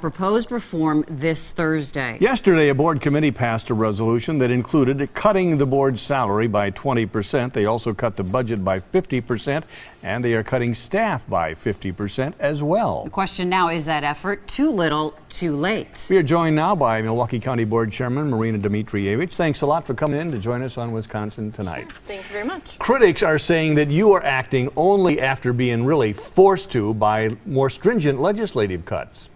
proposed reform this Thursday. Yesterday, a board committee passed a resolution that included cutting the board's salary by 20%. They also cut the budget by 50%, and they are cutting staff by 50% as well. The question now, is that effort too little, too late? We are joined now by Milwaukee County Board Chairman Marina Dimitrijevic. Thanks a lot for coming in to join us on Wisconsin Tonight. Thank you very much. Critics are saying that you are acting only after being really forced to by more stringent legislative cuts.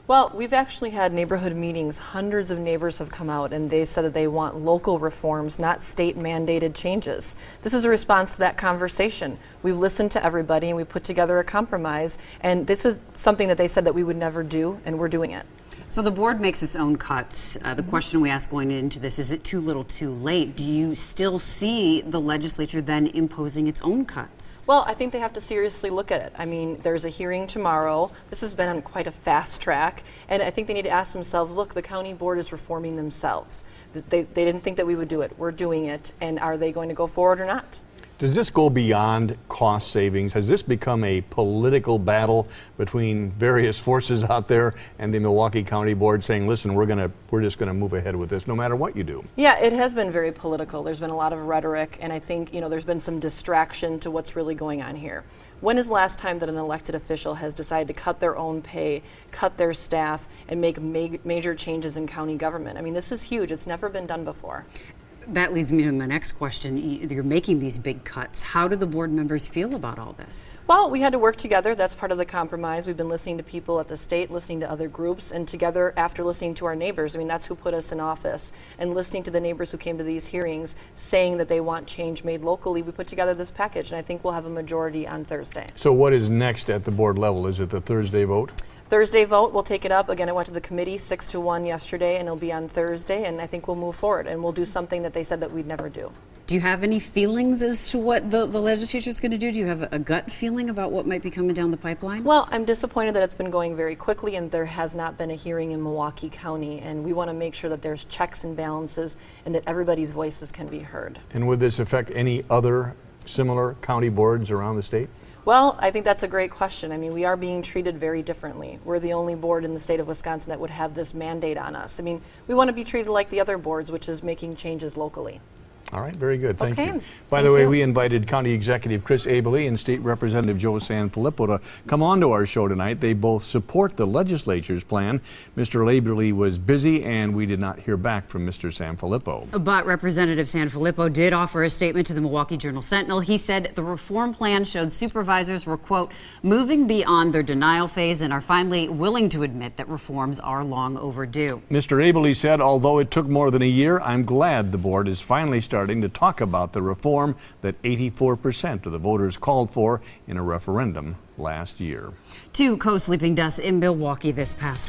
Well, we've actually had neighborhood meetings. Hundreds of neighbors have come out and they said that they want local reforms, not state mandated changes. This is a response to that conversation. We've listened to everybody and we put together a compromise, and this is something that they said that we would never do, and we're doing it. So the board makes its own cuts. The question we ask going into this, is it too little, too late? Do you still see the legislature then imposing its own cuts? Well, I think they have to seriously look at it. I mean, there's a hearing tomorrow. This has been on quite a fast track, and I think they need to ask themselves, look, the county board is reforming themselves. They didn't think that we would do it. We're doing it, and are they going to go forward or not? Does this go beyond cost savings? Has this become a political battle between various forces out there and the Milwaukee County Board saying, listen, we're just gonna move ahead with this no matter what you do? Yeah, it has been very political. There's been a lot of rhetoric, and I think, you know, there's been some distraction to what's really going on here. When is the last time that an elected official has decided to cut their own pay, cut their staff, and make major changes in county government? I mean, this is huge. It's never been done before. That leads me to my next question. You're making these big cuts. How do the board members feel about all this? Well, we had to work together. That's part of the compromise. We've been listening to people at the state, listening to other groups, and together after listening to our neighbors. I mean, that's who put us in office. And listening to the neighbors who came to these hearings saying that they want change made locally, we put together this package, and I think we'll have a majority on Thursday. So what is next at the board level? Is it the Thursday vote? Thursday vote, we'll take it up. Again, it went to the committee 6-1 yesterday, and it'll be on Thursday, and I think we'll move forward, and we'll do something that they said that we'd never do. Do you have any feelings as to what the legislature is going to do? Do you have a gut feeling about what might be coming down the pipeline? Well, I'm disappointed that it's been going very quickly, and there has not been a hearing in Milwaukee County, and we want to make sure that there's checks and balances and that everybody's voices can be heard. And would this affect any other similar county boards around the state? Well, I think that's a great question. I mean, we are being treated very differently. We're the only board in the state of Wisconsin that would have this mandate on us. I mean, we want to be treated like the other boards, which is making changes locally. All right, very good. Thank you. By Thank the way, you. We invited County Executive Chris Abele and State Representative Joe Sanfilippo to come on to our show tonight. They both support the legislature's plan. Mr. Abele was busy, and we did not hear back from Mr. Sanfilippo. But Representative Sanfilippo did offer a statement to the Milwaukee Journal-Sentinel. He said the reform plan showed supervisors were, quote, moving beyond their denial phase and are finally willing to admit that reforms are long overdue. Mr. Abele said, although it took more than a year, I'm glad the board is finally starting to talk about the reform that 84% of the voters called for in a referendum last year. 2 co-sleeping deaths in Milwaukee this past week.